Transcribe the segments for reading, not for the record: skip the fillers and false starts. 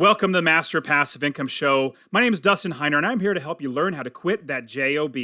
Welcome to the Master Passive Income Show. My name is Dustin Heiner, and I'm here to help you learn how to quit that JOB,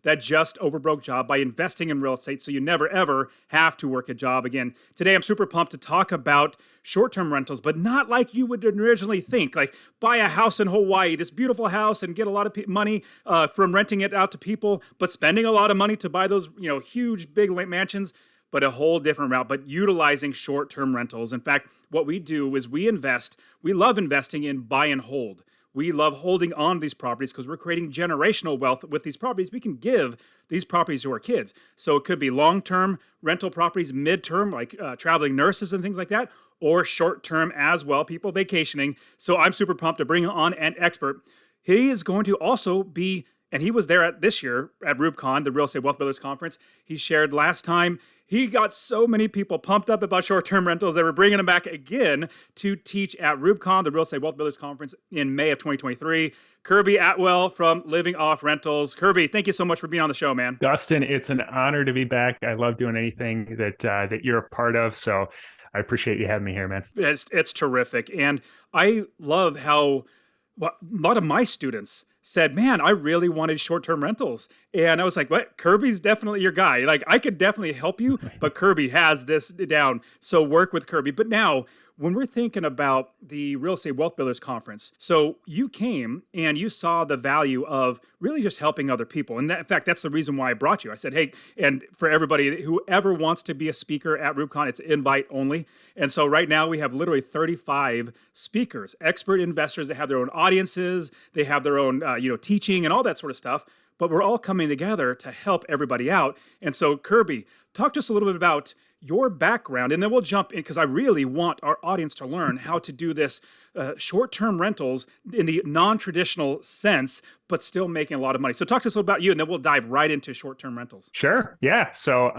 that just overbroke job, by investing in real estate so you never, ever have to work a job again. Today, I'm super pumped to talk about short-term rentals, but not like you would originally think. Like, buy a house in Hawaii, this beautiful house, and get a lot of money from renting it out to people, but spending a lot of money to buy those, huge, big mansions. But a whole different route, but utilizing short-term rentals. In fact, what we do is we invest. We love investing in buy and hold. We love holding on to these properties because we're creating generational wealth with these properties. We can give these properties to our kids. So it could be long-term rental properties, mid-term, like traveling nurses and things like that, or short-term as well, people vacationing. So I'm super pumped to bring on an expert. He is going to also be, and he was there this year at RubeCon, the Real Estate Wealth Builders Conference. He shared last time. He got so many people pumped up about short-term rentals, they were bringing him back again to teach at RubeCon, the Real Estate Wealth Builders Conference in May of 2023. Kirby Atwell from Living Off Rentals. Kirby, thank you so much for being on the show, man. Dustin, it's an honor to be back. I love doing anything that you're a part of, so I appreciate you having me here, man. It's terrific, and I love how a lot of my students said, man, I really wanted short-term rentals. And I was like, what? Kirby's definitely your guy. Like, I could definitely help you, but Kirby has this down. So work with Kirby. But now, when we're thinking about the Real Estate Wealth Builders Conference, so you came and you saw the value of really just helping other people. And in fact, that's the reason why I brought you. I said, hey, and for everybody, whoever wants to be a speaker at RubeCon, it's invite only. And so right now we have literally 35 speakers, expert investors that have their own audiences, they have their own, teaching and all that sort of stuff. But we're all coming together to help everybody out. And so Kirby, talk to us a little bit about your background, and then we'll jump in because I really want our audience to learn how to do this short-term rentals in the non-traditional sense, but still making a lot of money. So talk to us about you, and then we'll dive right into short-term rentals. Sure. Yeah. So,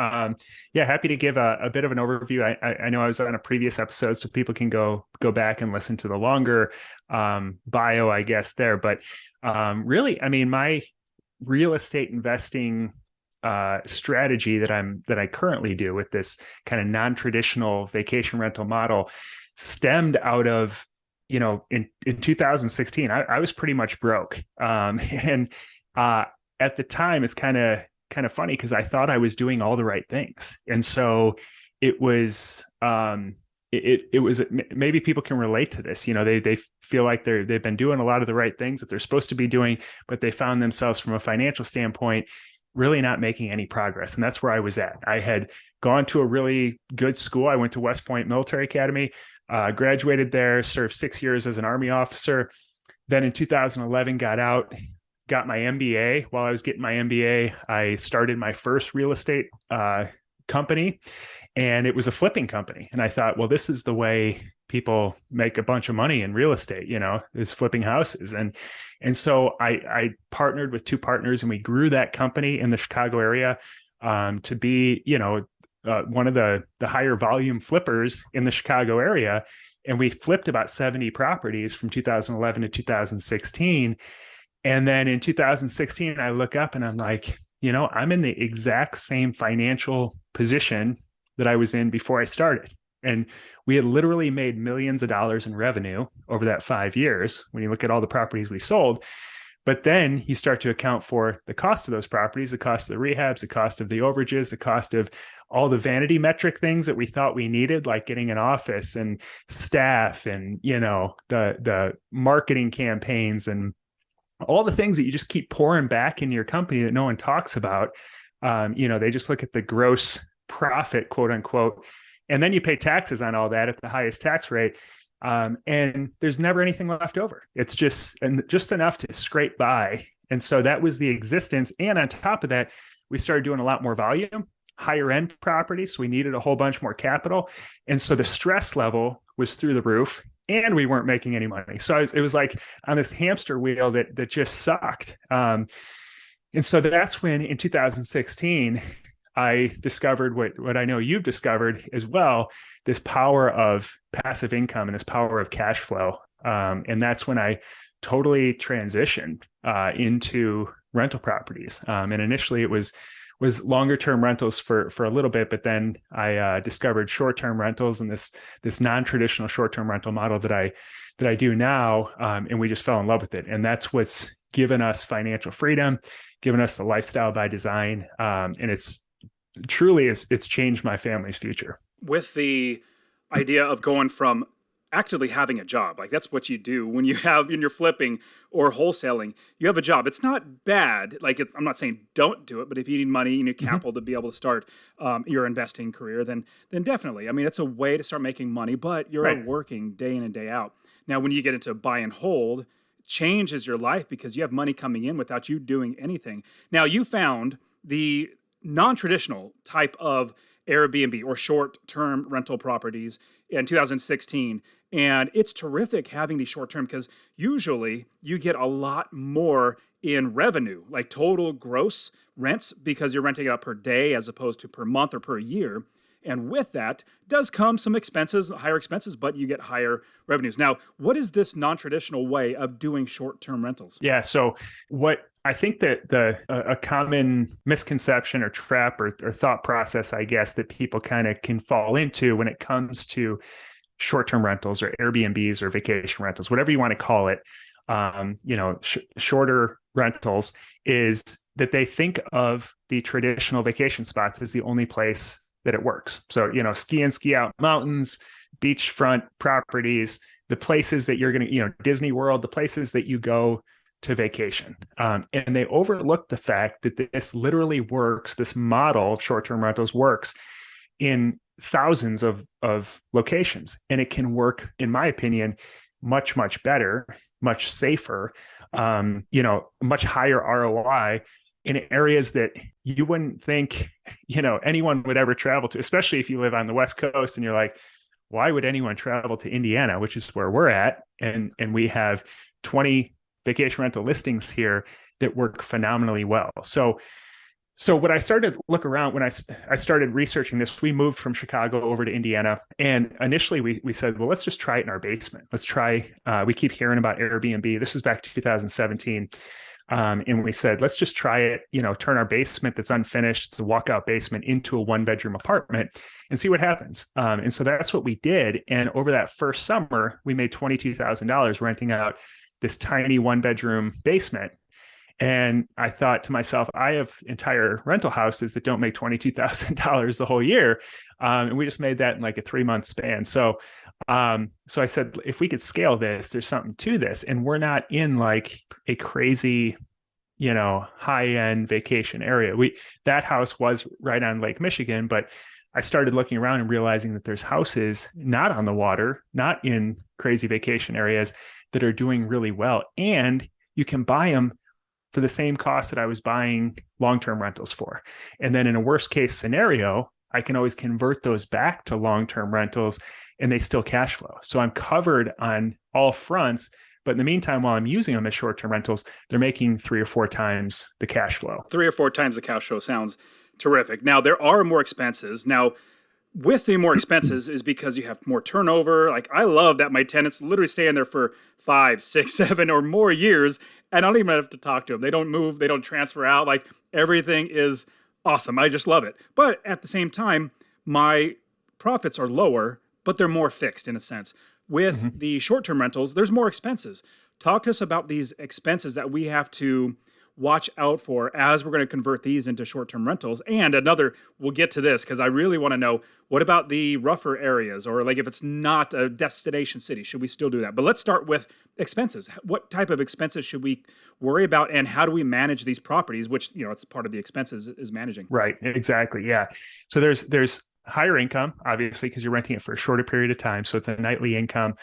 happy to give a bit of an overview. I know I was on a previous episode, so people can go back and listen to the longer bio, I guess, there. But really, I mean, my real estate investing strategy that I currently do with this kind of non-traditional vacation rental model stemmed out of, in 2016, I was pretty much broke. And at the time, it's kind of funny because I thought I was doing all the right things. And so it was, it was, maybe people can relate to this. They feel like they've been doing a lot of the right things that they're supposed to be doing, but they found themselves from a financial standpoint really not making any progress. And that's where I was at. I had gone to a really good school. I went to West Point Military Academy, graduated there, served 6 years as an Army officer. Then in 2011, got out, got my MBA. While I was getting my MBA, I started my first real estate company, and it was a flipping company. And I thought, well, this is the way people make a bunch of money in real estate, is flipping houses. And so I partnered with two partners, and we grew that company in the Chicago area to be, one of the higher volume flippers in the Chicago area. And we flipped about 70 properties from 2011 to 2016. And then in 2016, I look up and I'm like, I'm in the exact same financial position that I was in before I started. And we had literally made millions of dollars in revenue over that 5 years when you look at all the properties we sold. But then you start to account for the cost of those properties, the cost of the rehabs, the cost of the overages, the cost of all the vanity metric things that we thought we needed, like getting an office and staff and, the marketing campaigns and all the things that you just keep pouring back in your company that no one talks about. They just look at the gross profit, quote unquote, and then you pay taxes on all that at the highest tax rate. And there's never anything left over. It's just enough to scrape by. And so that was the existence. And on top of that, we started doing a lot more volume, higher end properties. So we needed a whole bunch more capital. And so the stress level was through the roof, and we weren't making any money. So it was like on this hamster wheel that just sucked. And so that's when in 2016, I discovered what I know you've discovered as well, this power of passive income and this power of cash flow. And that's when I totally transitioned into rental properties. And initially it was longer term rentals for a little bit, but then I discovered short term rentals and this non-traditional short term rental model that that I do now. And we just fell in love with it. And that's what's given us financial freedom, given us the lifestyle by design. And it's changed my family's future. With the idea of going from actively having a job, like that's what you do when you're flipping or wholesaling, you have a job. It's not bad. Like I'm not saying don't do it, but if you need money, you need capital to be able to start your investing career, then definitely. I mean, it's a way to start making money, but you're working day in and day out. Now, when you get into buy and hold, changes your life because you have money coming in without you doing anything. Now, you found the non-traditional type of Airbnb or short-term rental properties in 2016. And it's terrific having these short-term because usually you get a lot more in revenue, like total gross rents, because you're renting it out per day as opposed to per month or per year. And with that does come some expenses, higher expenses, but you get higher revenues. Now, what is this non-traditional way of doing short-term rentals? Yeah. So what I think that a common misconception or trap or thought process, I guess, that people kind of can fall into when it comes to short-term rentals or Airbnbs or vacation rentals, whatever you want to call it, shorter rentals, is that they think of the traditional vacation spots as the only place that it works. So, ski in, ski out mountains, beachfront properties, the places that you're going to, Disney World, the places that you go to vacation. And they overlook the fact that this literally works. This model of short-term rentals works in thousands of locations. And it can work, in my opinion, much, much better, much safer, much higher ROI in areas that you wouldn't think, anyone would ever travel to, especially if you live on the West Coast and you're like, why would anyone travel to Indiana, which is where we're at? And we have 20 vacation rental listings here that work phenomenally well. So when I started to look around, when I started researching this, we moved from Chicago over to Indiana. And initially we said, well, let's just try it in our basement. Let's try, we keep hearing about Airbnb. This was back to 2017. And we said, let's just try it, turn our basement that's unfinished, it's a walkout basement, into a 1-bedroom apartment and see what happens. And so that's what we did. And over that first summer, we made $22,000 renting out this tiny 1-bedroom basement. And I thought to myself, I have entire rental houses that don't make $22,000 the whole year. And we just made that in like a 3-month span. So I said, if we could scale this, there's something to this. And we're not in like a crazy, high-end vacation area. That house was right on Lake Michigan, but I started looking around and realizing that there's houses not on the water, not in crazy vacation areas, that are doing really well. And you can buy them for the same cost that I was buying long-term rentals for. And then in a worst case scenario, I can always convert those back to long-term rentals and they still cash flow. So I'm covered on all fronts. But in the meantime, while I'm using them as short-term rentals, they're making 3 or 4 times the cash flow. 3 or 4 times the cash flow sounds terrific. Now, there are more expenses. Now, with the more expenses is because you have more turnover. Like, I love that my tenants literally stay in there for 5, 6, 7 or more years, and I don't even have to talk to them. They don't move. They don't transfer out. Like, everything is awesome. I just love it. But at the same time, my profits are lower, but they're more fixed in a sense. With the short-term rentals, there's more expenses. Talk to us about these expenses that we have to watch out for as we're going to convert these into short-term rentals. And we'll get to this because I really want to know, what about the rougher areas, or like if it's not a destination city, should we still do that? But let's start with expenses. What type of expenses should we worry about, and how do we manage these properties, which, it's part of the expenses is managing. Right. Exactly. Yeah. So there's higher income, obviously, because you're renting it for a shorter period of time. So it's a nightly income.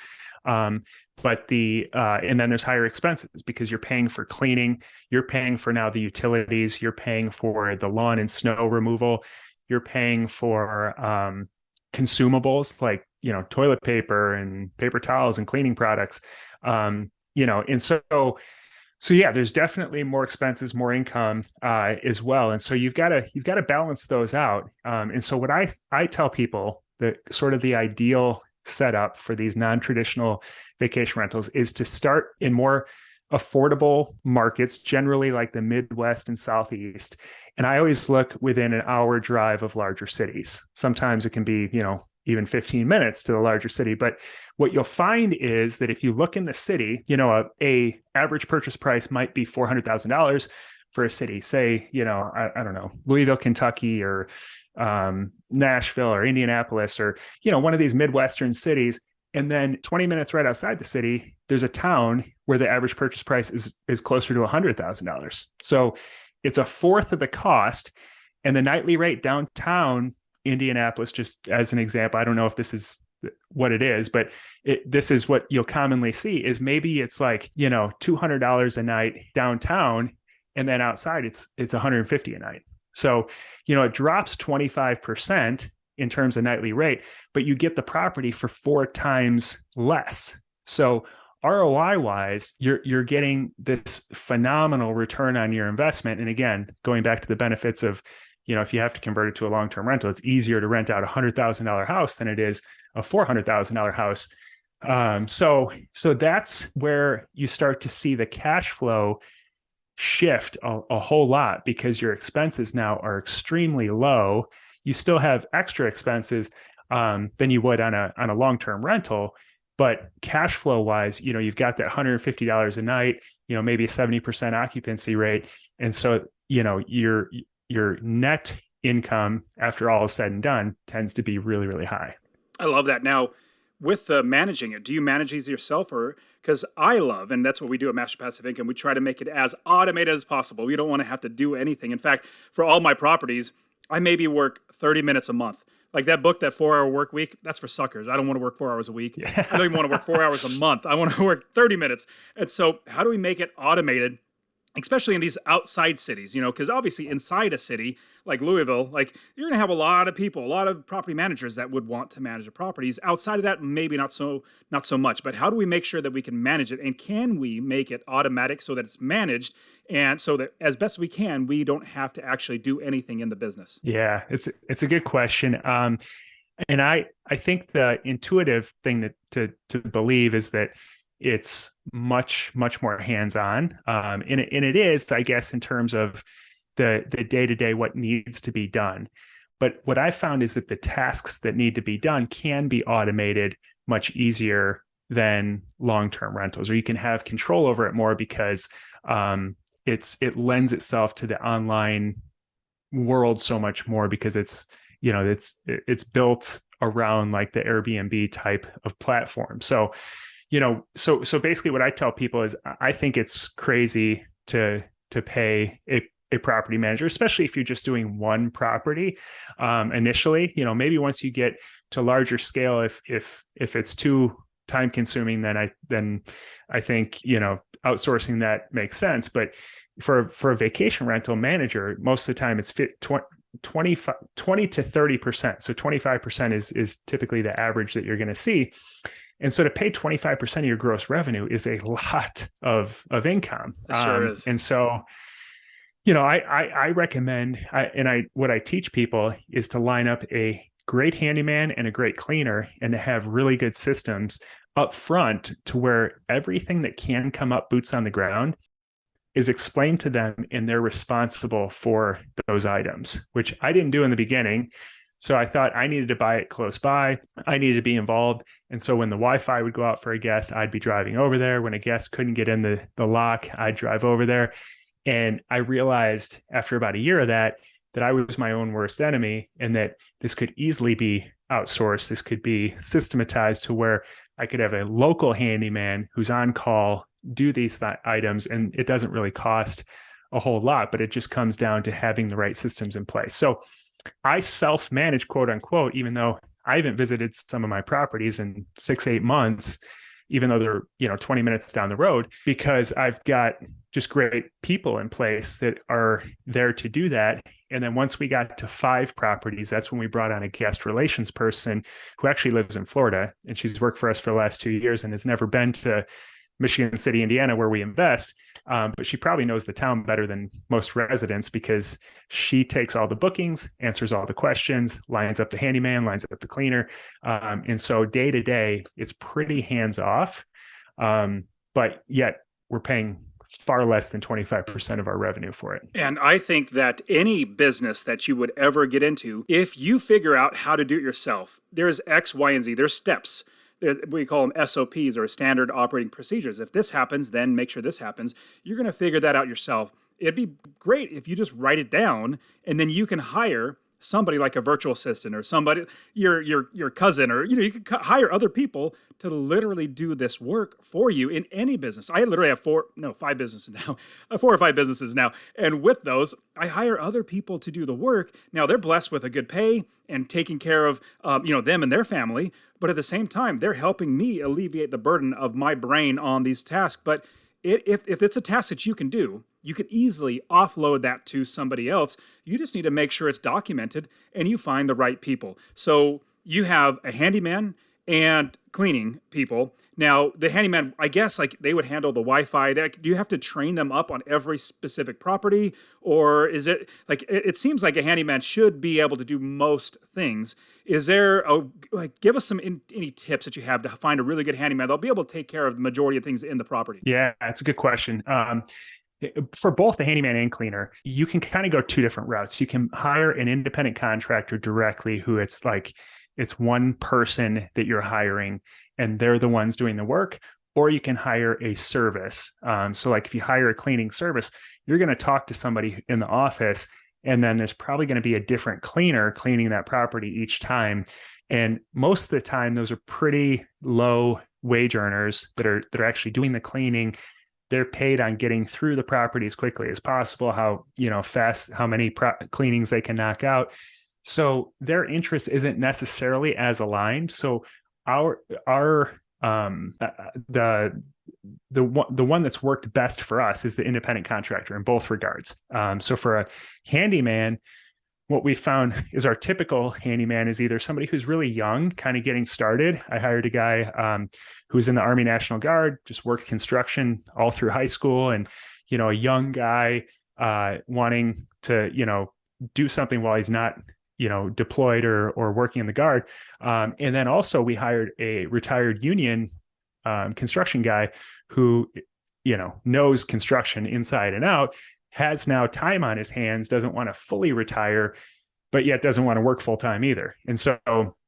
But and then there's higher expenses because you're paying for cleaning, you're paying for now the utilities, you're paying for the lawn and snow removal, you're paying for consumables like, toilet paper and paper towels and cleaning products. And so yeah, there's definitely more expenses, more income as well. And so you've got to balance those out. And so what I tell people, that sort of the ideal setup for these non-traditional vacation rentals is to start in more affordable markets, generally like the Midwest and Southeast. And I always look within an hour drive of larger cities. Sometimes it can be, even 15 minutes to the larger city. But what you'll find is that if you look in the city, a average purchase price might be $400,000 for a city, say, I don't know, Louisville, Kentucky, or Nashville or Indianapolis, or, one of these Midwestern cities. And then 20 minutes right outside the city, there's a town where the average purchase price is closer to $100,000. So it's a fourth of the cost. And the nightly rate downtown Indianapolis, just as an example, I don't know if this is what it is, but this is what you'll commonly see is maybe it's like, $200 a night downtown, and then outside it's $150 a night. So, it drops 25% in terms of nightly rate, but you get the property for 4 times less. So ROI wise, you're getting this phenomenal return on your investment. And again, going back to the benefits of, if you have to convert it to a long-term rental, it's easier to rent out $100,000 house than it is a $400,000 house. So that's where you start to see the cash flow shift a whole lot, because your expenses now are extremely low. You still have extra expenses than you would on a long-term rental, but cash flow wise, you've got that $150 a night, maybe a 70% occupancy rate. And so, your net income after all is said and done tends to be really, really high. I love that. Now, with managing it, do you manage these yourself, or because I love, and that's what we do at Master Passive Income, we try to make it as automated as possible. We don't want to have to do anything. In fact, for all my properties, I maybe work 30 minutes a month. Like that book, that 4-hour work week, that's for suckers. I don't want to work 4 hours a week. Yeah. I don't even want to work 4 hours a month. I want to work 30 minutes. And so how do we make it automated, especially in these outside cities, because obviously inside a city like Louisville, like you're going to have a lot of people, a lot of property managers that would want to manage the properties. Outside of that, maybe not so much. But how do we make sure that we can manage it? And can we make it automatic so that it's managed, and so that as best we can, we don't have to actually do anything in the business? Yeah, it's a good question. And I think the intuitive thing to believe is that it's much more hands-on, and it is, I guess, in terms of the day-to-day what needs to be done. But what I found is that the tasks that need to be done can be automated much easier than long-term rentals, or you can have control over it more because it lends itself to the online world so much more, because it's built around like the Airbnb type of platform. So so basically what I tell people is I think it's crazy to pay a property manager, especially if you're just doing one property initially. Maybe once you get to larger scale, if it's too time consuming, then I think outsourcing that makes sense. But for a vacation rental manager, most of the time it's 20 to 30%. So 25% is typically the average that you're going to see. And so to pay 25% of your gross revenue is a lot of income. It sure is. And so, I recommend, what I teach people is to line up a great handyman and a great cleaner, and to have really good systems up front to where everything that can come up boots on the ground is explained to them, and they're responsible for those items, which I didn't do in the beginning. So I thought I needed to buy it close by. I needed to be involved. And so when the Wi-Fi would go out for a guest, I'd be driving over there. When a guest couldn't get in the lock, I'd drive over there. And I realized after about a year of that I was my own worst enemy, and that this could easily be outsourced. This could be systematized to where I could have a local handyman who's on call, do these items, and it doesn't really cost a whole lot, but it just comes down to having the right systems in place. So I self-manage, quote unquote, even though I haven't visited some of my properties in 6-8 months, even though they're 20 minutes down the road, because I've got just great people in place that are there to do that. And then once we got to 5 properties, that's when we brought on a guest relations person who actually lives in Florida, and she's worked for us for the last 2 years and has never been to Michigan City, Indiana, where we invest. But she probably knows the town better than most residents, because she takes all the bookings, answers all the questions, lines up the handyman, lines up the cleaner. And so day to day, it's pretty hands off. But yet we're paying far less than 25% of our revenue for it. And I think that any business that you would ever get into, if you figure out how to do it yourself, there's X, Y, and Z, there's steps. We call them SOPs, or standard operating procedures. If this happens, then make sure this happens. You're going to figure that out yourself. It'd be great if you just write it down, and then you can hire somebody like a virtual assistant, or somebody, your cousin, or you can hire other people to literally do this work for you in any business. I literally have 5 businesses now, 4 or 5 businesses now, and with those, I hire other people to do the work. Now they're blessed with a good pay and taking care of them and their family, but at the same time, they're helping me alleviate the burden of my brain on these tasks. But if it's a task that you can do, you could easily offload that to somebody else. You just need to make sure it's documented and you find the right people. So you have a handyman and cleaning people. Now, the handyman, I guess, like they would handle the Wi-Fi. Do you have to train them up on every specific property? Or is it like, it seems like a handyman should be able to do most things. Is there, give us any tips that you have to find a really good handyman that'll be able to take care of the majority of things in the property? Yeah, that's a good question. For both the handyman and cleaner, you can kind of go 2 different routes. You can hire an independent contractor directly, who it's one person that you're hiring and they're the ones doing the work, or you can hire a service. So like if you hire a cleaning service, you're going to talk to somebody in the office, and then there's probably going to be a different cleaner cleaning that property each time. And most of the time, those are pretty low wage earners that are actually doing the cleaning. They're paid on getting through the property as quickly as possible, how many cleanings they can knock out. So their interest isn't necessarily as aligned. So the one that's worked best for us is the independent contractor in both regards. So for a handyman, what we found is our typical handyman is either somebody who's really young, kind of getting started. I hired a guy who was in the Army National Guard, just worked construction all through high school, and a young guy wanting to do something while he's not deployed or working in the Guard. And then also we hired a retired union construction guy who knows construction inside and out, has now time on his hands, doesn't want to fully retire, but yet doesn't want to work full time either. And so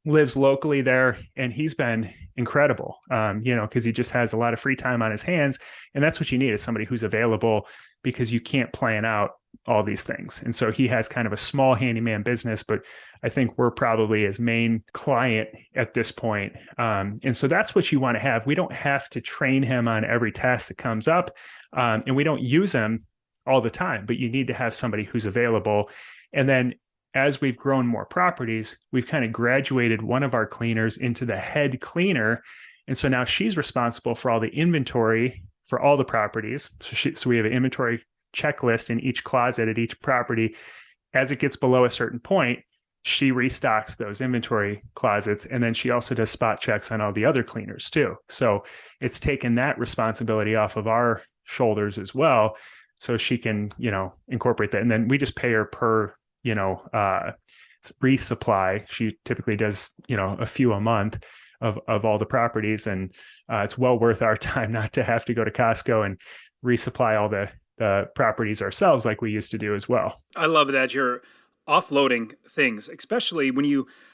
lives locally there, and he's been incredible, because he just has a lot of free time on his hands. And that's what you need, is somebody who's available, because you can't plan out all these things. And so he has kind of a small handyman business, but I think we're probably his main client at this point. And so that's what you want to have. We don't have to train him on every task that comes up, and we don't use him all the time, but you need to have somebody who's available. And then as we've grown more properties, we've kind of graduated one of our cleaners into the head cleaner. And so now she's responsible for all the inventory for all the properties. So we have an inventory checklist in each closet at each property. As it gets below a certain point, she restocks those inventory closets. And then she also does spot checks on all the other cleaners too. So it's taken that responsibility off of our shoulders as well. So she can, incorporate that. And then we just pay her per, resupply. She typically does, a few a month of all the properties. And it's well worth our time not to have to go to Costco and resupply all the properties ourselves like we used to do as well. I love that you're offloading things, especially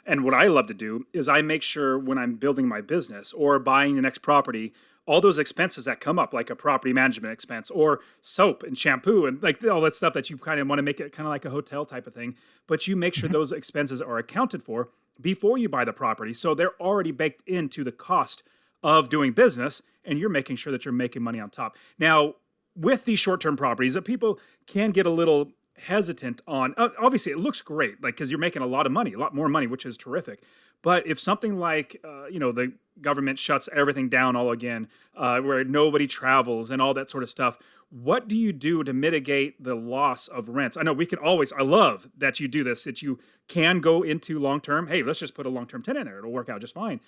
and what I love to do is I make sure when I'm building my business or buying the next property, all those expenses that come up, like a property management expense or soap and shampoo and like all that stuff that you kind of want to make it kind of like a hotel type of thing, but you make sure those expenses are accounted for before you buy the property. So they're already baked into the cost of doing business, and you're making sure that you're making money on top. Now, with these short-term properties that people can get a little hesitant on, obviously it looks great, like, because you're making a lot more money, which is terrific. But if something like, the government shuts everything down all again, where nobody travels and all that sort of stuff, what do you do to mitigate the loss of rents? I know I love that you do this, that you can go into long-term. Hey, let's just put a long-term tenant in there. It'll work out just fine.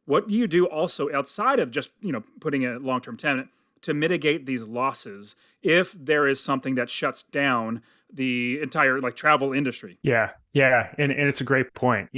What do you do also outside of just, putting a long-term tenant to mitigate these losses if there is something that shuts down the entire travel industry? Yeah. And it's a great point.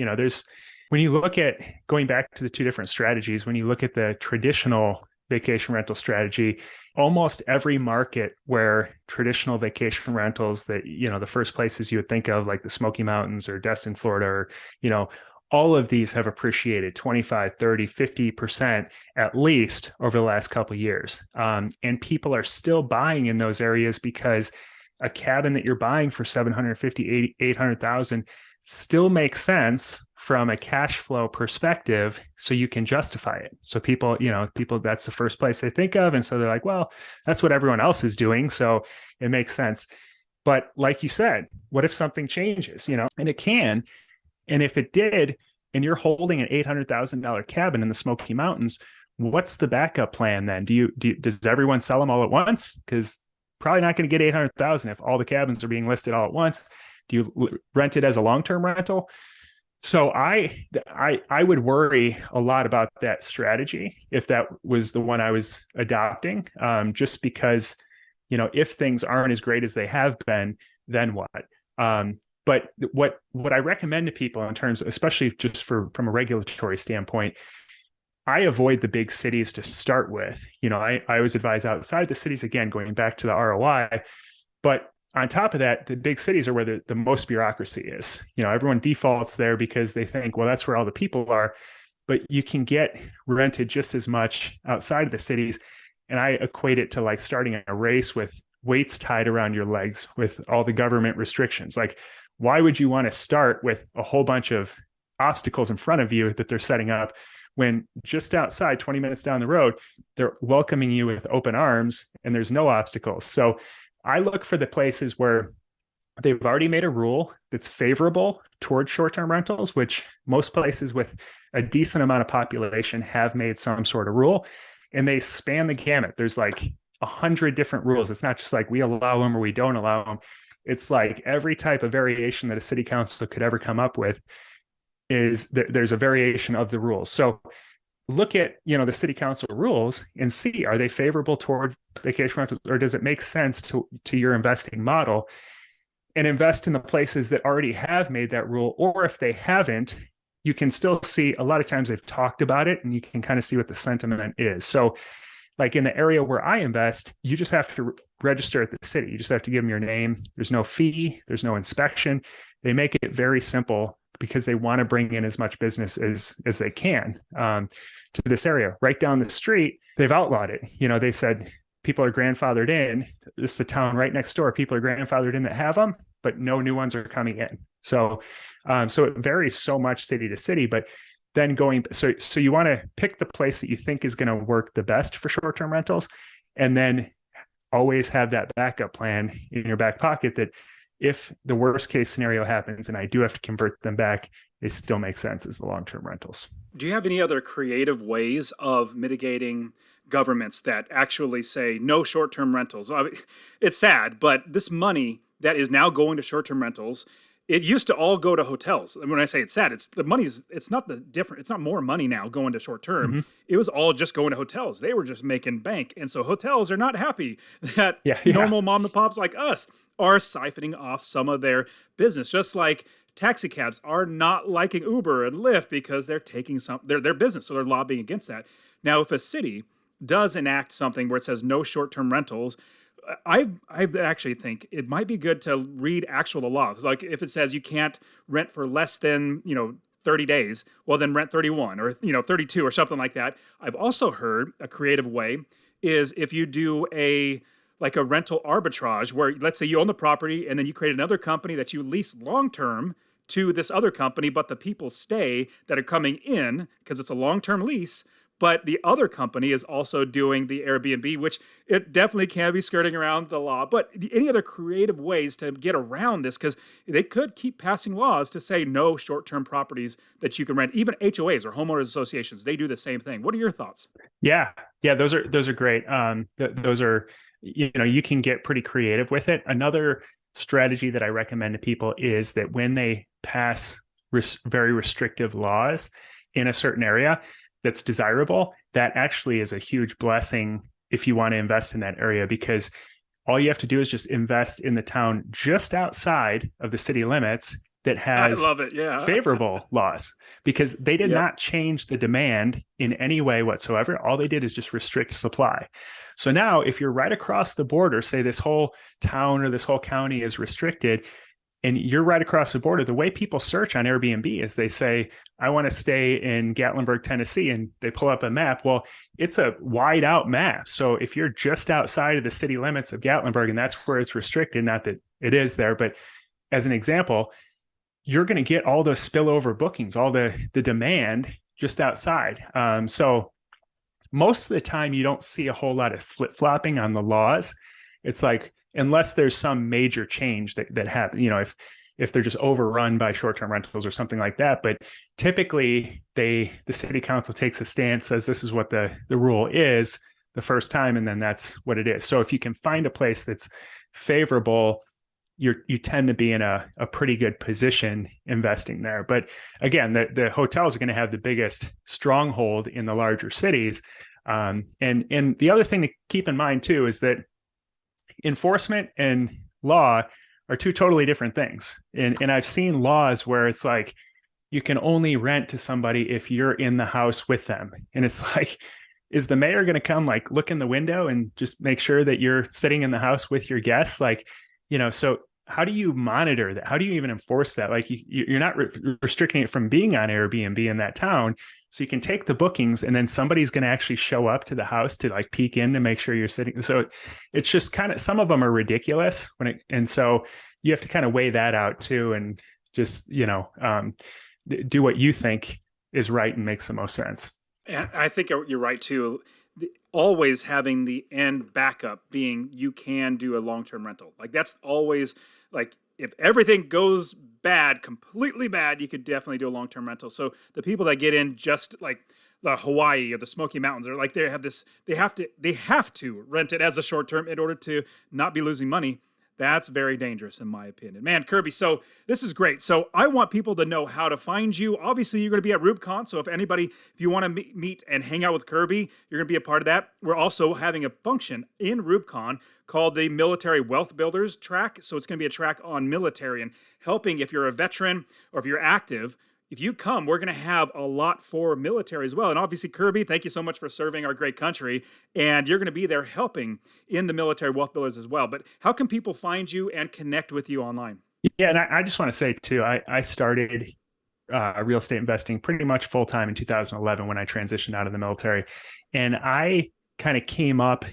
When you look at going back to the 2 different strategies, when you look at the traditional vacation rental strategy. Almost every market where traditional vacation rentals that, the first places you would think of, like the Smoky Mountains or Destin, Florida, or, all of these have appreciated 25, 30, 50% at least over the last couple of years. And people are still buying in those areas because a cabin that you're buying for 750, 800,000 still makes sense from a cash flow perspective, so you can justify it. So people, that's the first place they think of. And so they're like, well, that's what everyone else is doing, so it makes sense. But like you said, what if something changes, and it can. And if it did, and you're holding an $800,000 cabin in the Smoky Mountains, what's the backup plan then? Does everyone sell them all at once? Because probably not going to get 800,000 if all the cabins are being listed all at once. Do you rent it as a long-term rental? So I would worry a lot about that strategy if that was the one I was adopting, just because, if things aren't as great as they have been, then what? But what I recommend to people in terms, especially just from a regulatory standpoint, I avoid the big cities to start with. I always advise outside the cities, again, going back to the ROI, but on top of that, the big cities are where the most bureaucracy is. Everyone defaults there because they think, well, that's where all the people are. But you can get rented just as much outside of the cities. And I equate it to like starting a race with weights tied around your legs with all the government restrictions. Like, why would you want to start with a whole bunch of obstacles in front of you that they're setting up when just outside, 20 minutes down the road, they're welcoming you with open arms and there's no obstacles? So I look for the places where they've already made a rule that's favorable towards short-term rentals, which most places with a decent amount of population have made some sort of rule, and they span the gamut. There's like 100 different rules. It's not just like we allow them or we don't allow them. It's like every type of variation that a city council could ever come up with there's a variation of the rules. So look at, the city council rules and see, are they favorable toward vacation rentals, or does it make sense to your investing model, and invest in the places that already have made that rule? Or if they haven't, you can still see a lot of times they've talked about it and you can kind of see what the sentiment is. So like in the area where I invest, you just have to register at the city. You just have to give them your name. There's no fee. There's no inspection. They make it very simple because they want to bring in as much business as they can to this area. Right down the street, they've outlawed it. They said people are grandfathered in. This is the town right next door. People are grandfathered in that have them, but no new ones are coming in. So it varies so much city to city. But then so you want to pick the place that you think is going to work the best for short-term rentals, and then always have that backup plan in your back pocket that if the worst case scenario happens and I do have to convert them back, they still make sense as the long-term rentals. Do you have any other creative ways of mitigating governments that actually say no short-term rentals? I mean, it's sad, but this money that is now going to short-term rentals, it used to all go to hotels. And when I say it's sad, it's not more money now going to short-term. Mm-hmm. It was all just going to hotels. They were just making bank. And so hotels are not happy that normal mom and pops like us are siphoning off some of their business, just like taxi cabs are not liking Uber and Lyft because they're taking their business, so they're lobbying against that. Now, if a city does enact something where it says no short-term rentals, I actually think it might be good to read the law. Like if it says you can't rent for less than 30 days, well then rent 31 or 32 or something like that. I've also heard a creative way is if you do a rental arbitrage where, let's say you own the property and then you create another company that you lease long-term to this other company, but the people stay that are coming in because it's a long-term lease, but the other company is also doing the AirBNB, which it definitely can be skirting around the law. But any other creative ways to get around this? Because they could keep passing laws to say no short-term properties that you can rent. Even HOAs or homeowners associations, they do the same thing. What are your thoughts? Yeah, those are great. Those are, you can get pretty creative with it. Another strategy that I recommend to people is that when they pass very restrictive laws in a certain area that's desirable, that actually is a huge blessing if you want to invest in that area, because all you have to do is just invest in the town just outside of the city limits, that I has love it. Yeah. favorable laws because they did Yep. not change the demand in any way whatsoever. All they did is just restrict supply. So now, if you're right across the border, say this whole town or this whole county is restricted, and you're right across the border, the way people search on Airbnb is they say, I want to stay in Gatlinburg, Tennessee, and they pull up a map. Well, it's a wide out map. So if you're just outside of the city limits of Gatlinburg, and that's where it's restricted, not that it is there, but as an example, you're going to get all those spillover bookings, all the demand just outside. So most of the time, you don't see a whole lot of flip flopping on the laws. It's like, unless there's some major change that happens, if they're just overrun by short-term rentals or something like that. But typically, the city council takes a stance, says this is what the rule is the first time, and then that's what it is. So if you can find a place that's favorable, you tend to be in a pretty good position investing there. But again, the hotels are going to have the biggest stronghold in the larger cities. And the other thing to keep in mind too is that enforcement and law are two totally different things. And I've seen laws where it's like you can only rent to somebody if you're in the house with them. And it's like, is the mayor going to come like look in the window and just make sure that you're sitting in the house with your guests? Like, so how do you monitor that? How do you even enforce that? Like you're not restricting it from being on Airbnb in that town. So you can take the bookings and then somebody's going to actually show up to the house to like peek in to make sure you're sitting. So it's just kind of, some of them are ridiculous and so you have to kind of weigh that out too. And just, do what you think is right and makes the most sense. And I think you're right too. Always having the end backup being you can do a long-term rental. Like that's always like if everything goes bad, completely bad, you could definitely do a long-term rental. So the people that get in just like the Hawaii or the Smoky Mountains are like they have to rent it as a short term in order to not be losing money. That's very dangerous in my opinion. Man, Kirby, so this is great. So I want people to know how to find you. Obviously, you're going to be at RoopCon. So if you want to meet and hang out with Kirby, you're going to be a part of that. We're also having a function in RoopCon called the Military Wealth Builders track. So it's going to be a track on military and helping if you're a veteran or if you're active. If you come, we're going to have a lot for military as well. And obviously, Kirby, thank you so much for serving our great country. And you're going to be there helping in the Military Wealth Builders as well. But how can people find you and connect with you online? Yeah, and I just want to say too, I started real estate investing pretty much full time in 2011 when I transitioned out of the military. And I kind of came up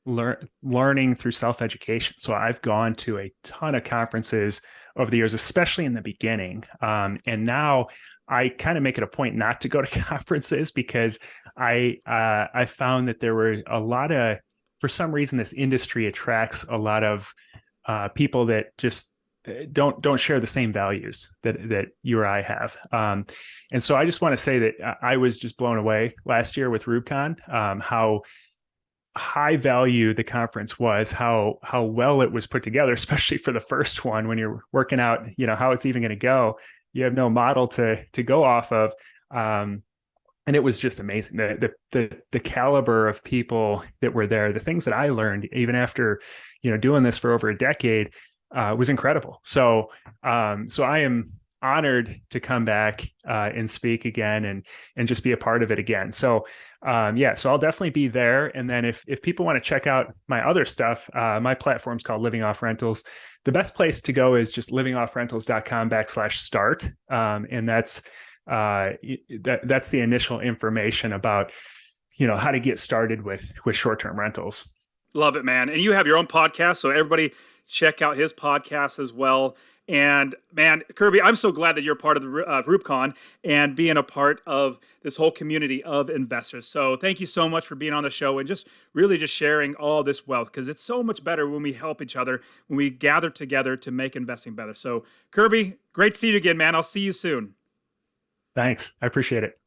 learning through self-education. So I've gone to a ton of conferences over the years, especially in the beginning. And now I kind of make it a point not to go to conferences because I found that there were a lot of, for some reason, this industry attracts a lot of people that just don't share the same values that you or I have. And so I just want to say that I was just blown away last year with RoopCon, how high value the conference was, how well it was put together, especially for the first one when you're working out, how it's even going to go. You have no model to go off of. And it was just amazing. The caliber of people that were there, the things that I learned, even after, doing this for over a decade, was incredible. So I am honored to come back and speak again and just be a part of it again. So so I'll definitely be there. And then if people want to check out my other stuff, my platform's called Living Off Rentals. The best place to go is just livingoffrentals.com/start. And that's the initial information about, how to get started with short-term rentals. Love it, man. And you have your own podcast. So everybody check out his podcast as well. And man, Kirby, I'm so glad that you're part of the RoopCon and being a part of this whole community of investors. So thank you so much for being on the show and just really just sharing all this wealth because it's so much better when we help each other, when we gather together to make investing better. So Kirby, great to see you again, man. I'll see you soon. Thanks. I appreciate it.